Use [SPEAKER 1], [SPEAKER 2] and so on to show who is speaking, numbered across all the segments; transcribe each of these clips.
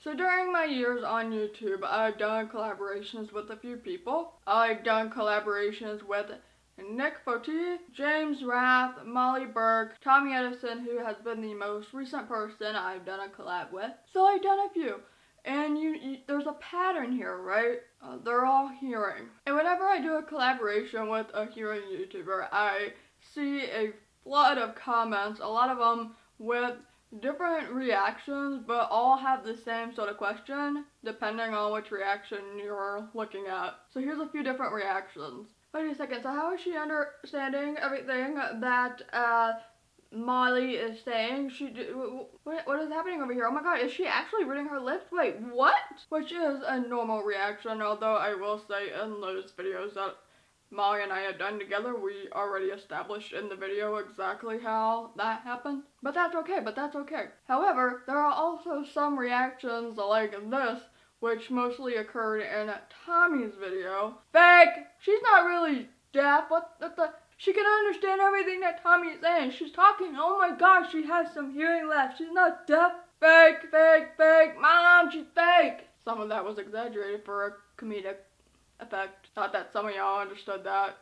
[SPEAKER 1] So during my years on YouTube, I've done collaborations with a few people. I've done collaborations with Nick Foti, James Rath, Molly Burke, Tommy Edison, who has been the most recent person I've done a collab with. So I've done a few. And there's a pattern here, right? They're all hearing. And whenever I do a collaboration with a hearing YouTuber, I see a flood of comments, a lot of them with different reactions, but all have the same sort of question, depending on which reaction you're looking at. So here's a few different reactions. Wait a second, so how is she understanding everything that Molly is saying? What is happening over here? Oh my god, is she actually reading her lips? Wait, what? Which is a normal reaction, although I will say in those videos that Molly and I had done together, we already established in the video exactly how that happened. But that's okay. However, there are also some reactions like this, which mostly occurred in Tommy's video. Fake! She's not really deaf. What the? She can understand everything that Tommy is saying. She's talking. Oh my gosh, she has some hearing left. She's not deaf. Fake. Mom, she's fake. Some of that was exaggerated for a comedic effect. Not that some of y'all understood that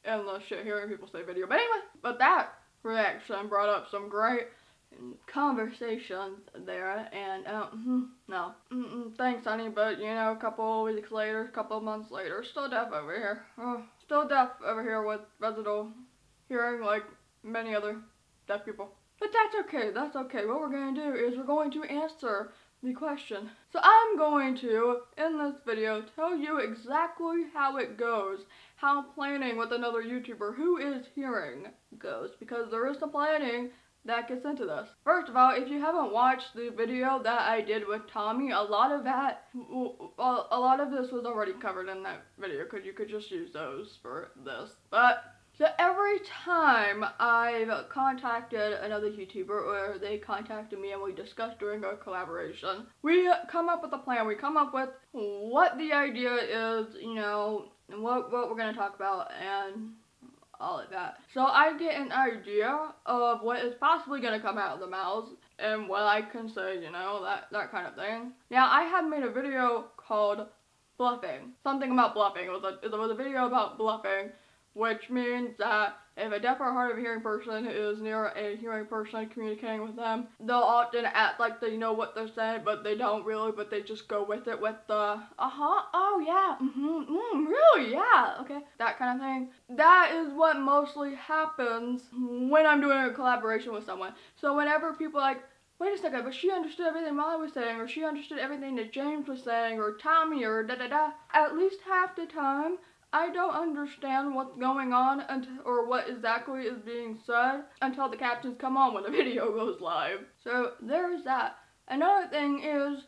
[SPEAKER 1] in the shit hearing people say video. But anyway, but that reaction brought up some great conversations there, and thanks honey, but you know, a couple weeks later, a couple months later, still deaf over here. Still deaf over here with residual hearing like many other deaf people. But that's okay. What we're going to do is we're going to answer the question. So I'm going to, in this video, tell you exactly how it goes, how planning with another YouTuber who is hearing goes, because there is some planning that gets into this. First of all, if you haven't watched the video that I did with Tommy, a lot of this was already covered in that video, because you could just use those for this. But so every time I've contacted another YouTuber or they contacted me and we discussed doing a collaboration, we come up with a plan. We come up with what the idea is, you know, and what we're going to talk about and all of that. So I get an idea of what is possibly going to come out of the mouths and what I can say, you know, that kind of thing. Now, I had made a video called Bluffing. Something about bluffing. It was a video about bluffing, which means that if a deaf or hard of hearing person is near a hearing person communicating with them, they'll often act like they know what they're saying, but they don't really, but they just go with it with the, oh yeah, really, yeah, okay, that kind of thing. That is what mostly happens when I'm doing a collaboration with someone. So whenever people are like, wait a second, but she understood everything Molly was saying, or she understood everything that James was saying, or Tommy, or da-da-da, at least half the time, I don't understand what's going on or what exactly is being said until the captions come on when the video goes live. So there's that. Another thing is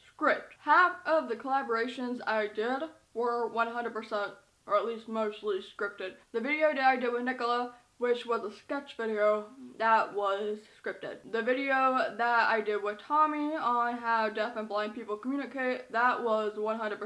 [SPEAKER 1] script. Half of the collaborations I did were 100%, or at least mostly scripted. The video that I did with Nicola, which was a sketch video, that was scripted. The video that I did with Tommy on how deaf and blind people communicate, that was 100%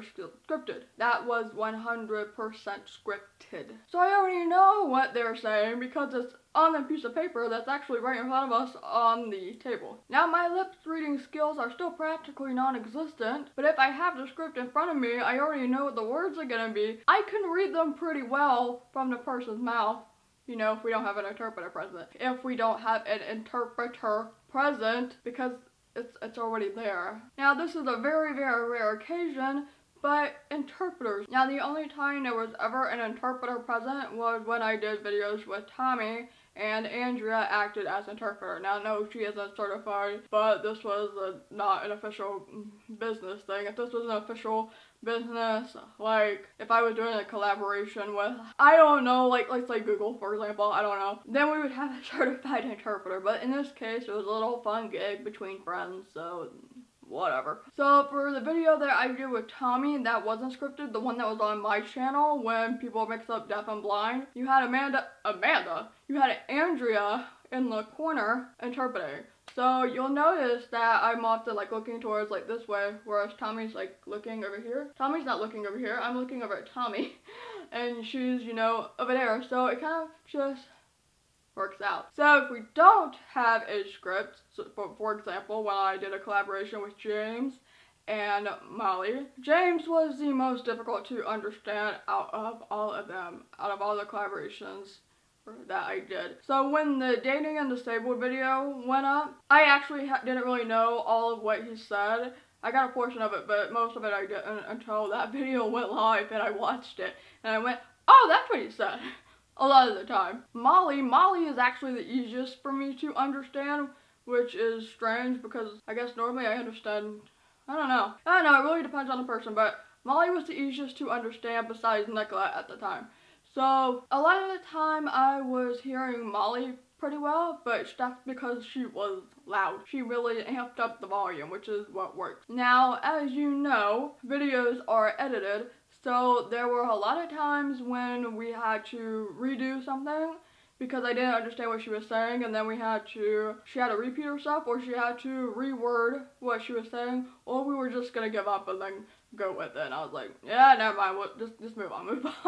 [SPEAKER 1] scripted. That was 100% scripted. So I already know what they're saying because it's on a piece of paper that's actually right in front of us on the table. Now my lips reading skills are still practically non-existent, but if I have the script in front of me, I already know what the words are gonna be. I can read them pretty well from the person's mouth. You know, if we don't have an interpreter present. If we don't have an interpreter present, because it's already there. Now, this is a very, very rare occasion, but interpreters. Now, the only time there was ever an interpreter present was when I did videos with Tommy, and Andrea acted as interpreter. Now, no, she isn't certified, but this was not an official business thing. If this was an official business, like, if I was doing a collaboration with, I don't know, like, let's say Google, for example, I don't know, then we would have a certified interpreter, but in this case, it was a little fun gig between friends, so whatever. So for the video that I did with Tommy that wasn't scripted, the one that was on my channel when people mix up deaf and blind, you had you had Andrea in the corner interpreting. So you'll notice that I'm often like looking towards like this way, whereas Tommy's like looking over here. Tommy's not looking over here, I'm looking over at Tommy. And she's, you know, over there. So it kind of just works out. So if we don't have a script, so for example, when I did a collaboration with James and Molly. James was the most difficult to understand out of all of them, out of all the collaborations that I did. So when the dating and disabled video went up, I actually didn't really know all of what he said. I got a portion of it, but most of it I didn't until that video went live and I watched it. And I went, oh, that's what he said. A lot of the time. Molly is actually the easiest for me to understand, which is strange because I guess normally I understand, I don't know, it really depends on the person, but Molly was the easiest to understand besides Nicola at the time. So a lot of the time I was hearing Molly pretty well, but that's because she was loud. She really amped up the volume, which is what works. Now, as you know, videos are edited, so there were a lot of times when we had to redo something because I didn't understand what she was saying, and then she had to repeat herself, or she had to reword what she was saying, or we were just gonna give up and then go with it. And I was like, yeah, never mind, just move on,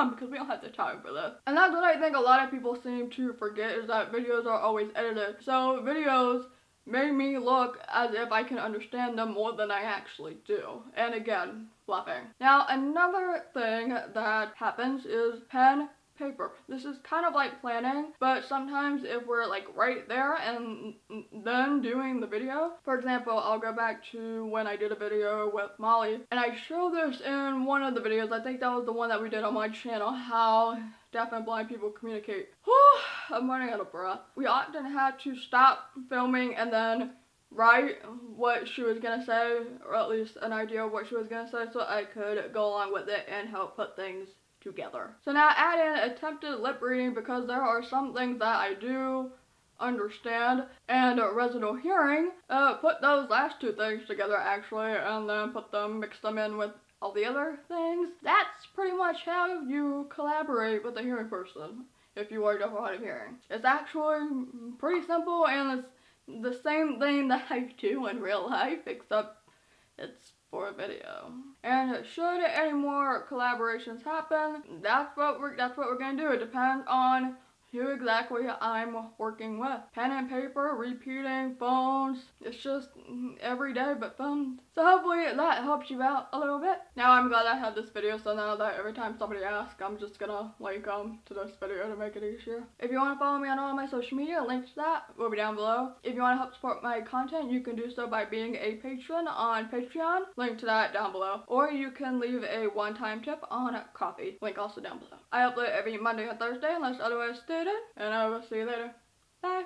[SPEAKER 1] because we don't have the time for this. And that's what I think a lot of people seem to forget, is that videos are always edited. So videos made me look as if I can understand them more than I actually do. And again, fluffing. Now, another thing that happens is pen, paper. This is kind of like planning, but sometimes if we're like right there and then doing the video, for example, I'll go back to when I did a video with Molly, and I show this in one of the videos. I think that was the one that we did on my channel, how deaf and blind people communicate. Whew, I'm running out of breath. We often had to stop filming and then write what she was gonna say, or at least an idea of what she was gonna say, so I could go along with it and help put things together. So now add in attempted lip reading, because there are some things that I do understand, and residual hearing. Put those last two things together actually, and then mix them in with all the other things. That's pretty much how you collaborate with a hearing person if you are deaf or hard of hearing. It's actually pretty simple, and it's the same thing that I do in real life, except it's for a video. And should any more collaborations happen, that's what we're gonna do. It depends on who exactly I'm working with. Pen and paper, repeating, phones. It's just every day but fun. So hopefully that helps you out a little bit. Now I'm glad I had this video, so now that every time somebody asks, I'm just gonna link to this video to make it easier. If you want to follow me on all my social media, links to that will be down below. If you want to help support my content, you can do so by being a patron on Patreon. Link to that down below. Or you can leave a one-time tip on Coffee. Link also down below. I upload every Monday and Thursday unless otherwise stated, and I will see you later. Bye.